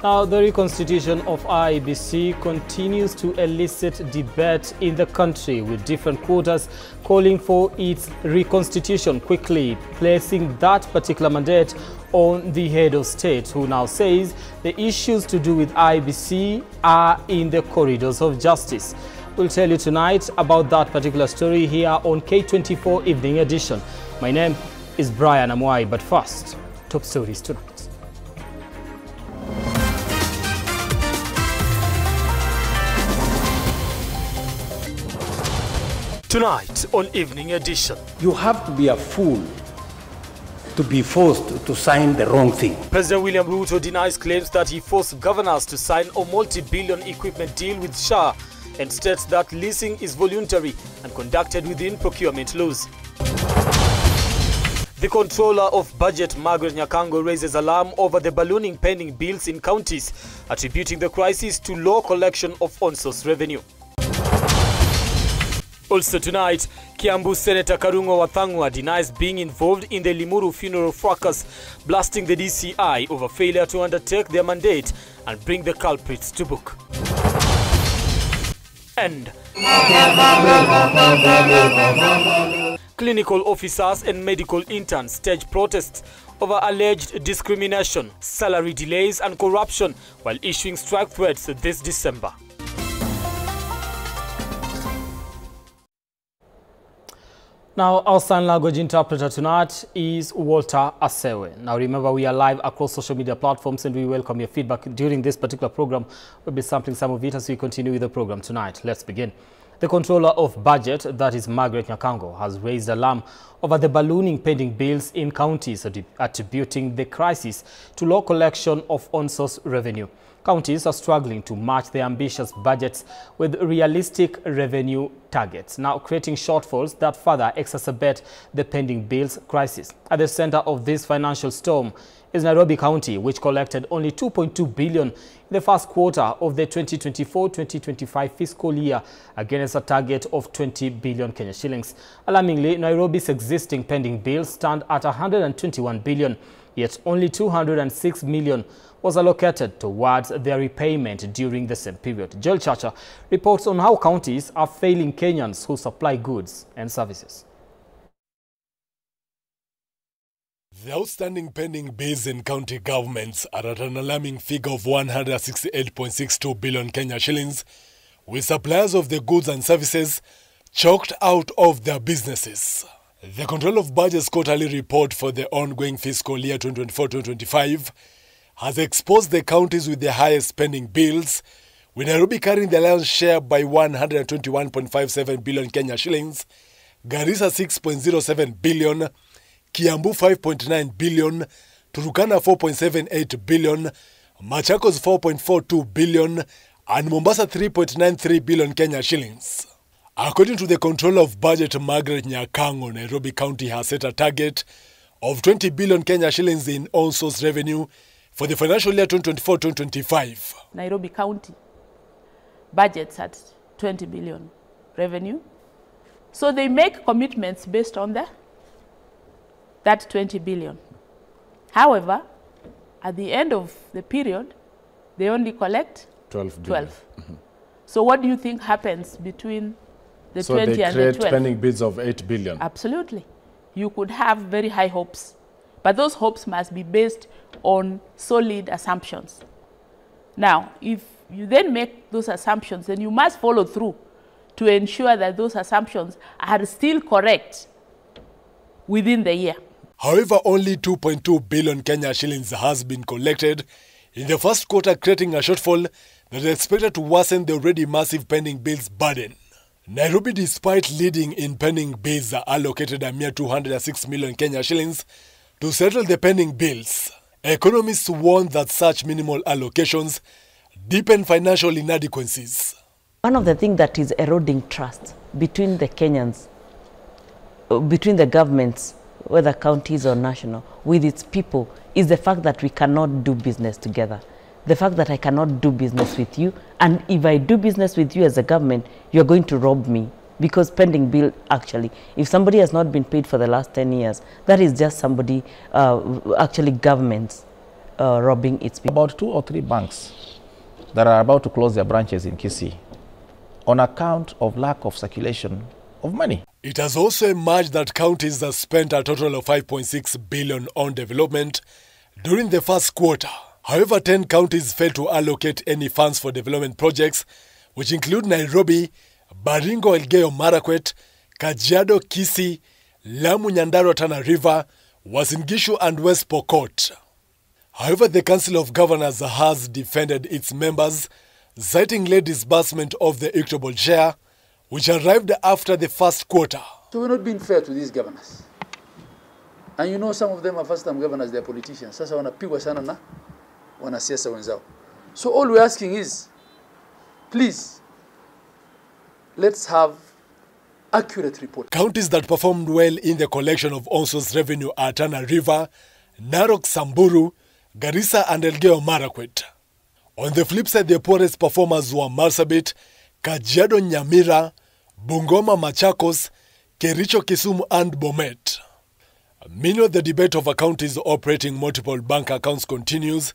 Now, the reconstitution of IEBC continues to elicit debate in the country, with different quarters calling for its reconstitution quickly, placing that particular mandate on the head of state, who now says the issues to do with IEBC are in the corridors of justice. We'll tell you tonight about that particular story here on K24 Evening Edition. My name is Brian Amwai, but first, top stories tonight. Tonight on Evening Edition. You have to be a fool to be forced to sign the wrong thing. President William Ruto denies claims that he forced governors to sign a multi-billion equipment deal with SHA and states that leasing is voluntary and conducted within procurement laws. The Controller of Budget, Margaret Nyakango, raises alarm over the ballooning pending bills in counties, attributing the crisis to low collection of on-source revenue. Also tonight, Kiambu Senator Karungo Wathangwa denies being involved in the Limuru funeral fracas, blasting the DCI over failure to undertake their mandate and bring the culprits to book. And clinical officers and medical interns stage protests over alleged discrimination, salary delays and corruption while issuing strike threats this December. Now, our sign language interpreter tonight is Walter Asewe. Now, remember, we are live across social media platforms and we welcome your feedback during this particular program. We'll be sampling some of it as we continue with the program tonight. Let's begin. The Controller of Budget, that is Margaret Nyakango, has raised alarm over the ballooning pending bills in counties, attributing the crisis to low collection of on-source revenue. Counties are struggling to match their ambitious budgets with realistic revenue targets, now creating shortfalls that further exacerbate the pending bills crisis. At the center of this financial storm is Nairobi County, which collected only 2.2 billion in the first quarter of the 2024-2025 fiscal year against a target of 20 billion Kenya shillings. Alarmingly, Nairobi's existing pending bills stand at 121 billion, yet only 206 million was allocated towards their repayment during the same period. Joel Chacha reports on how counties are failing Kenyans who supply goods and services. The outstanding pending bills in county governments are at an alarming figure of 168.62 billion Kenya shillings, with suppliers of the goods and services choked out of their businesses. The Control of Budget's quarterly report for the ongoing fiscal year 2024-2025 has exposed the counties with the highest spending bills, with Nairobi carrying the lion's share by 121.57 billion Kenya shillings, Garissa 6.07 billion, Kiambu 5.9 billion, Turkana 4.78 billion, Machakos 4.42 billion, and Mombasa 3.93 billion Kenya shillings. According to the Controller of Budget, Margaret Nyakango, Nairobi County has set a target of 20 billion Kenya shillings in on-source revenue for the financial year 2024-2025. Nairobi County budgets at 20 billion revenue. So they make commitments based on that 20 billion. However, at the end of the period, they only collect 12 billion. So what do you think happens between the 20 and the 12? So they create spending bids of 8 billion. Absolutely. You could have very high hopes, but those hopes must be based on solid assumptions. Now, if you then make those assumptions, then you must follow through to ensure that those assumptions are still correct within the year. However, only 2.2 billion Kenya shillings has been collected in the first quarter, creating a shortfall that is expected to worsen the already massive pending bills burden. Nairobi, despite leading in pending bills, allocated a mere 206 million Kenya shillings to settle the pending bills. Economists warn that such minimal allocations deepen financial inadequacies. One of the things that is eroding trust between the Kenyans, between the governments, whether counties or national, with its people, is the fact that we cannot do business together. The fact that I cannot do business with you, and if I do business with you as a government, you're going to rob me. Because pending bill, actually, if somebody has not been paid for the last 10 years, that is just somebody, actually governments, robbing its people. About 2 or 3 banks that are about to close their branches in Kisii on account of lack of circulation of money. It has also emerged that counties have spent a total of 5.6 billion on development during the first quarter. However, 10 counties failed to allocate any funds for development projects, which include Nairobi, Baringo, Elgeyo Marakwet, Kajiado, Kisii, Lamu, Nyandarua, Tana River, Uasin Gishu and West Pokot. However, the Council of Governors has defended its members, citing late disbursement of the equitable share, which arrived after the first quarter. So we're not being fair to these governors. And you know some of them are first-time governors, they're politicians. Sasa wanapigwa sana na wanasiasa wenzao. So all we're asking is, please, let's have accurate report. Counties that performed well in the collection of on-source revenue are Tana River, Narok, Samburu, Garissa and Elgeyo Marakwet. On the flip side, the poorest performers were Marsabit, Kajiado, Nyamira, Bungoma, Machakos, Kericho, Kisumu and Bomet. Meanwhile, the debate over counties operating multiple bank accounts continues,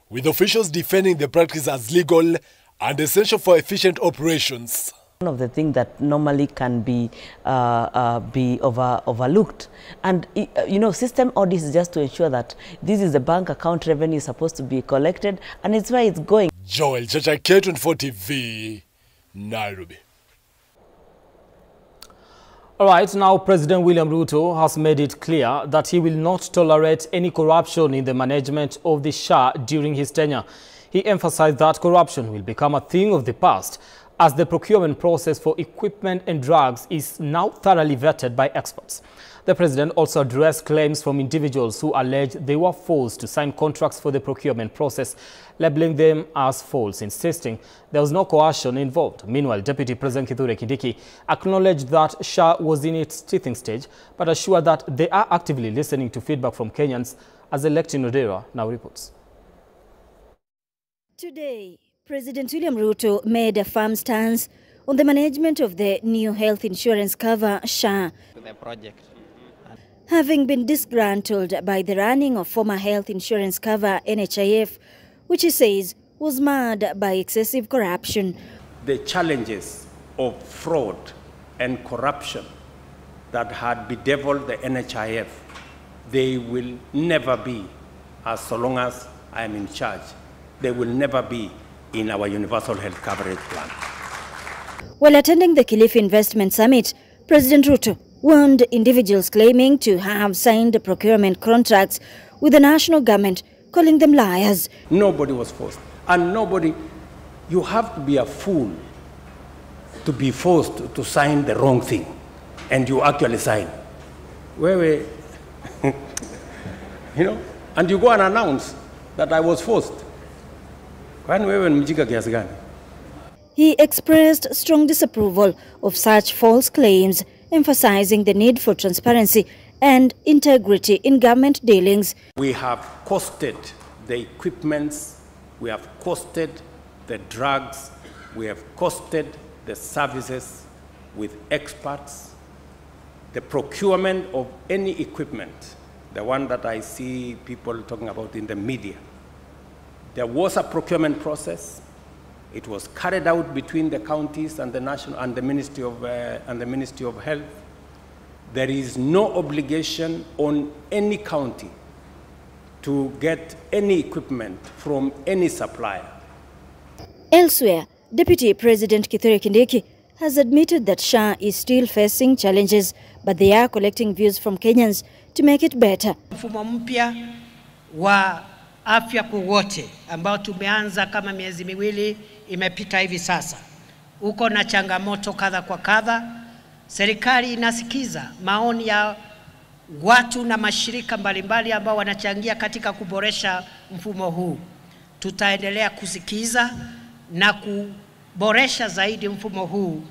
with officials defending the practice as legal and essential for efficient operations. One of the things that normally can be overlooked, and you know, system audits is just to ensure that this is the bank account revenue is supposed to be collected, and it's where it's going. Joel Chacha, K24 TV, Nairobi. All right, now President William Ruto has made it clear that he will not tolerate any corruption in the management of the SHA during his tenure. He emphasized that corruption will become a thing of the past, as the procurement process for equipment and drugs is now thoroughly vetted by experts. The president also addressed claims from individuals who alleged they were forced to sign contracts for the procurement process, labeling them as false, insisting there was no coercion involved. Meanwhile, Deputy President Kithure Kindiki acknowledged that SHA was in its teething stage, but assured that they are actively listening to feedback from Kenyans, as Electin Odera now reports. Today, President William Ruto made a firm stance on the management of the new health insurance cover, SHA. The project. Having been disgruntled by the running of former health insurance cover, NHIF, which he says was marred by excessive corruption. The challenges of fraud and corruption that had bedeviled the NHIF, they will never be, as so long as I am in charge, they will never be in our universal health coverage plan. While attending the Kilifi Investment Summit, President Ruto warned individuals claiming to have signed procurement contracts with the national government, calling them liars. Nobody was forced. And nobody, you have to be a fool to be forced to sign the wrong thing. And you actually sign. You know, and you go and announce that I was forced. He expressed strong disapproval of such false claims, emphasizing the need for transparency and integrity in government dealings. We have costed the equipments, we have costed the drugs, we have costed the services with experts. The procurement of any equipment, the one that I see people talking about in the media, there was a procurement process. It was carried out between the counties and the national and the Ministry of Health. There is no obligation on any county to get any equipment from any supplier. Elsewhere, Deputy President Kithure Kindiki has admitted that SHA is still facing challenges, but they are collecting views from Kenyans to make it better. Mfumo mpya wa afya kwa wote ambao tumeanza kama miezi miwili imepita hivi sasa, uko na changamoto kadha kwa kadha. Serikali inasikiza maoni ya watu na mashirika mbalimbali ambao wanachangia katika kuboresha mfumo huu. Tutaendelea kusikiza na kuboresha zaidi mfumo huu.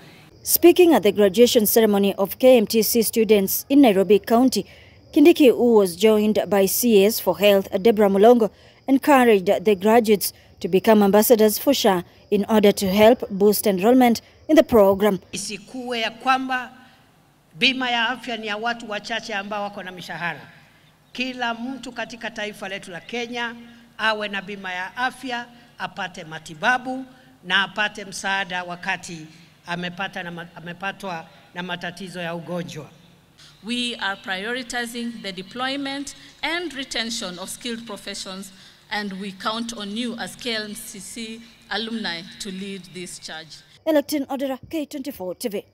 Speaking at the graduation ceremony of KMTC students in Nairobi County, Kindiki, who was joined by CS for Health Deborah Mulongo, encouraged the graduates to become ambassadors for SHA in order to help boost enrollment in the program. Isikuwe ya kwamba bima ya afya ni ya watu wachache ambao wako na mishahara. Kila mtu katika taifa letu la Kenya awe na bima ya afya, apate matibabu na apate msaada wakati amepatwa na matatizo ya ugonjwa. We are prioritizing the deployment and retention of skilled professions, and we count on you as KMTC alumni to lead this charge. Electin Odera, K24 TV.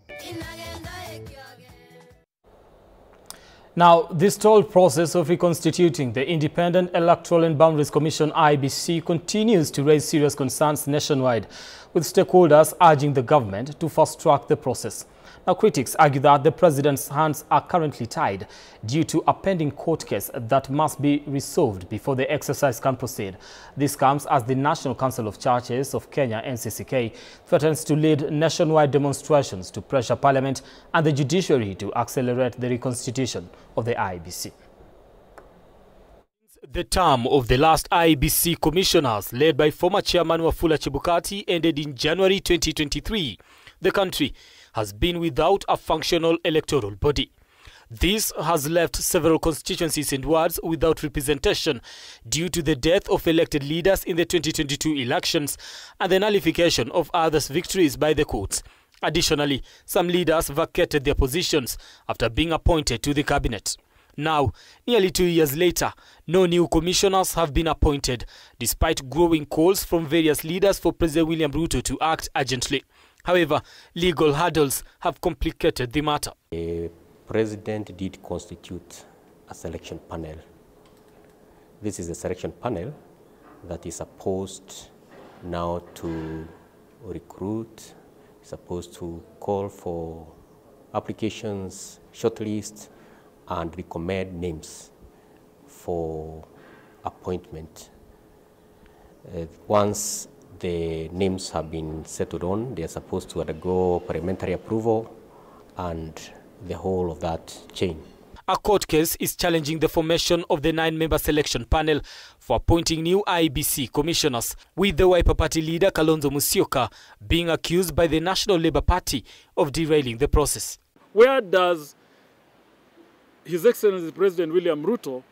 Now, the stalled process of reconstituting the Independent Electoral and Boundaries Commission (IEBC) continues to raise serious concerns nationwide, with stakeholders urging the government to fast-track the process. Now, critics argue that the president's hands are currently tied due to a pending court case that must be resolved before the exercise can proceed. This comes as the National Council of Churches of Kenya, NCCK, threatens to lead nationwide demonstrations to pressure Parliament and the judiciary to accelerate the reconstitution of the IEBC. The term of the last IEBC commissioners, led by former chairman Wafula Chebukati, ended in January 2023. The country has been without a functional electoral body. This has left several constituencies and wards without representation due to the death of elected leaders in the 2022 elections and the nullification of others' victories by the courts. Additionally, some leaders vacated their positions after being appointed to the cabinet. Now, nearly 2 years later, no new commissioners have been appointed, despite growing calls from various leaders for President William Ruto to act urgently. However, legal hurdles have complicated the matter. The president did constitute a selection panel. This is a selection panel that is supposed now to recruit, supposed to call for applications, shortlist, and recommend names for appointment. Once the names have been settled on, they are supposed to undergo parliamentary approval and the whole of that chain. A court case is challenging the formation of the 9-member selection panel for appointing new IEBC commissioners, with the Wiper Party leader Kalonzo Musyoka being accused by the National Labour Party of derailing the process. Where does His Excellency President William Ruto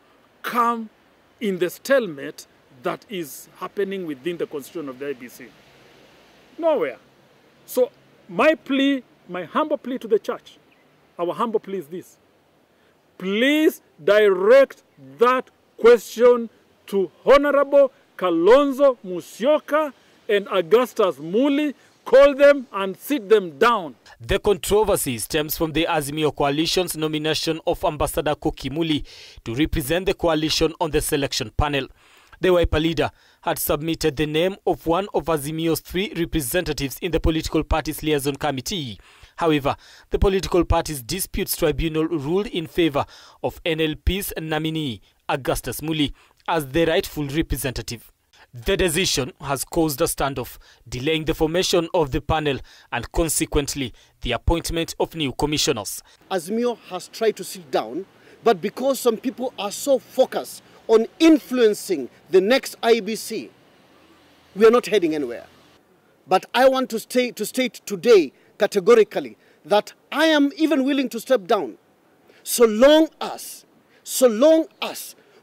come in the stalemate that is happening within the constitution of the IEBC? Nowhere. So my plea, my humble plea to the church, our humble plea is this: please direct that question to Honorable Kalonzo Musyoka and Augustus Muli. Call them and sit them down. The controversy stems from the Azimio Coalition's nomination of Ambassador Koki Muli to represent the coalition on the selection panel. The Wiper leader had submitted the name of one of Azimio's 3 representatives in the political party's liaison committee. However, the political party's disputes tribunal ruled in favor of NLP's nominee, Augustus Muli, as the rightful representative. The decision has caused a standoff, delaying the formation of the panel and consequently the appointment of new commissioners. Azimio has tried to sit down, but because some people are so focused on influencing the next IEBC, we are not heading anywhere. But I want to state today categorically that I am even willing to step down so long as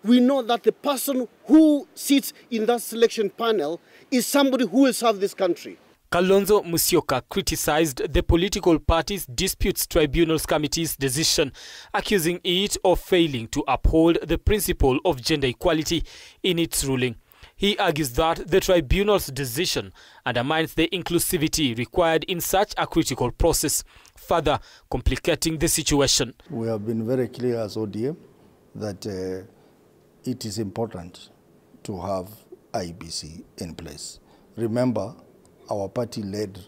we know that the person who sits in that selection panel is somebody who will serve this country. Kalonzo Musyoka criticized the political party's disputes tribunals committee's decision, accusing it of failing to uphold the principle of gender equality in its ruling. He argues that the tribunal's decision undermines the inclusivity required in such a critical process, further complicating the situation. We have been very clear as ODM that it is important to have IEBC in place. Remember, our party led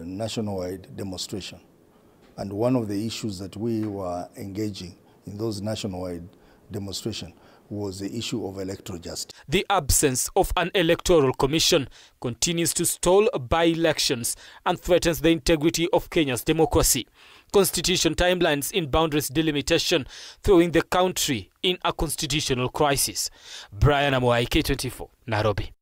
nationwide demonstration And one of the issues that we were engaging in those nationwide demonstrations was the issue of electoral justice. The absence of an electoral commission continues to stall by-elections and threatens the integrity of Kenya's democracy. Constitution timelines in boundaries delimitation, throwing the country in a constitutional crisis. Brian Amoai, K24, Nairobi.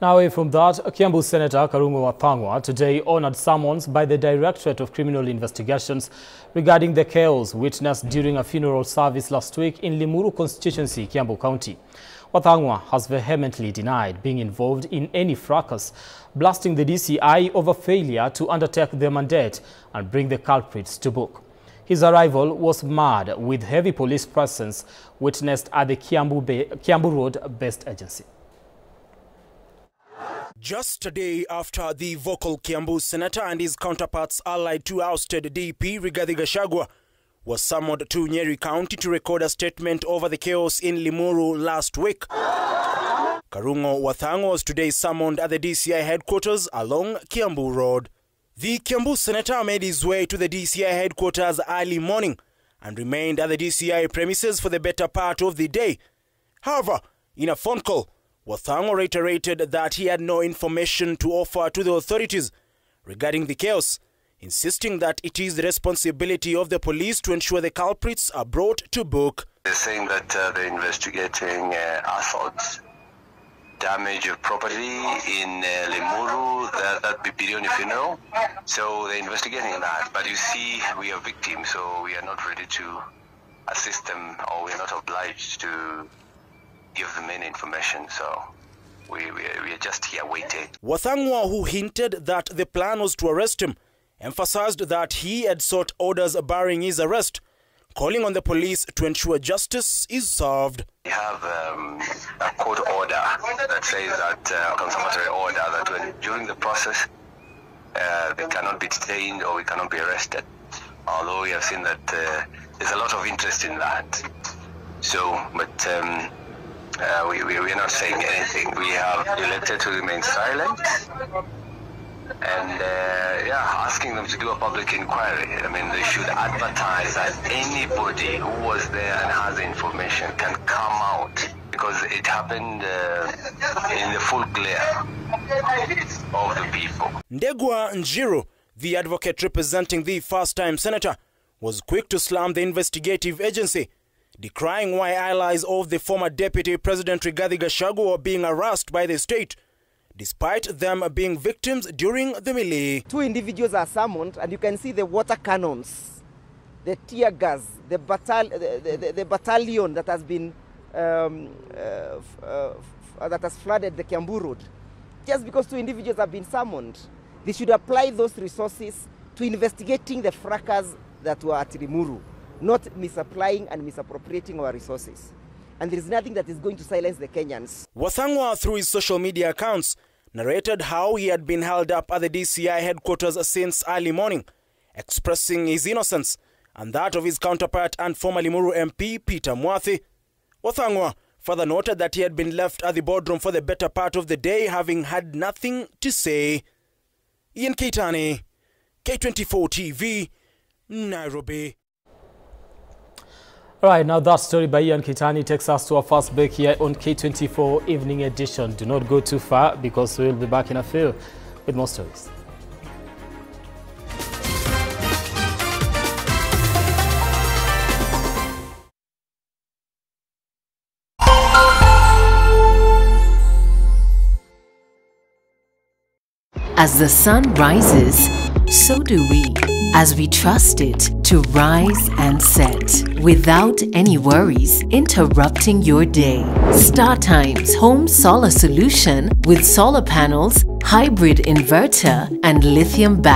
Now away from that, Kiambu Senator Karungo Wathang'wa today honored summons by the Directorate of Criminal Investigations regarding the chaos witnessed during a funeral service last week in Limuru constituency, Kiambu County. Wathang'wa has vehemently denied being involved in any fracas, blasting the DCI over failure to undertake their mandate and bring the culprits to book. His arrival was marred with heavy police presence witnessed at the Kiambu Road-based agency. Just a day after the vocal Kiambu senator and his counterparts allied to ousted DP Rigathi Gachagua was summoned to Nyeri County to record a statement over the chaos in Limuru last week. Karungo Wathang'wa was today summoned at the DCI headquarters along Kiambu Road. The Kiambu senator made his way to the DCI headquarters early morning and remained at the DCI premises for the better part of the day. However, in a phone call, Wathang'wa reiterated that he had no information to offer to the authorities regarding the chaos, insisting that it is the responsibility of the police to ensure the culprits are brought to book. They're saying that they're investigating assault, damage of property in Limuru, that Bibirioni funeral. So they're investigating that. But you see, we are victims, so we are not ready to assist them, or we are not obliged to give them any information, so we are just here waiting. Wathang'wa, who hinted that the plan was to arrest him, emphasized that he had sought orders barring his arrest, calling on the police to ensure justice is served. We have a court order that says that, confirmatory order, that when during the process they cannot be detained or we cannot be arrested, although we have seen that there's a lot of interest in that. So, but we are not saying anything. We have elected to remain silent and asking them to do a public inquiry. I mean, they should advertise that anybody who was there and has information can come out, because it happened in the full glare of the people. Ndegwa Njiru, the advocate representing the first-time senator, was quick to slam the investigative agency, decrying why allies of the former Deputy President Rigathi Gachagua were being harassed by the state, despite them being victims during the melee. Two individuals are summoned, and you can see the water cannons, the tear gas, the battalion that has been that has flooded the Kiambu Road. Just because two individuals have been summoned, they should apply those resources to investigating the fracas that were at Limuru, not misapplying and misappropriating our resources. And there is nothing that is going to silence the Kenyans. Wathang'wa, through his social media accounts, narrated how he had been held up at the DCI headquarters since early morning, expressing his innocence and that of his counterpart and former Limuru MP, Peter Mwathi. Wathang'wa further noted that he had been left at the boardroom for the better part of the day, having had nothing to say. Ian Keitani, K24 TV, Nairobi. All right, now that story by Ian Kitani takes us to our first break here on K24 Evening Edition. Do not go too far, because we'll be back in a few with more stories. As the sun rises, so do we, as we trust it to rise and set without any worries interrupting your day. StarTime's home solar solution with solar panels, hybrid inverter, and lithium battery.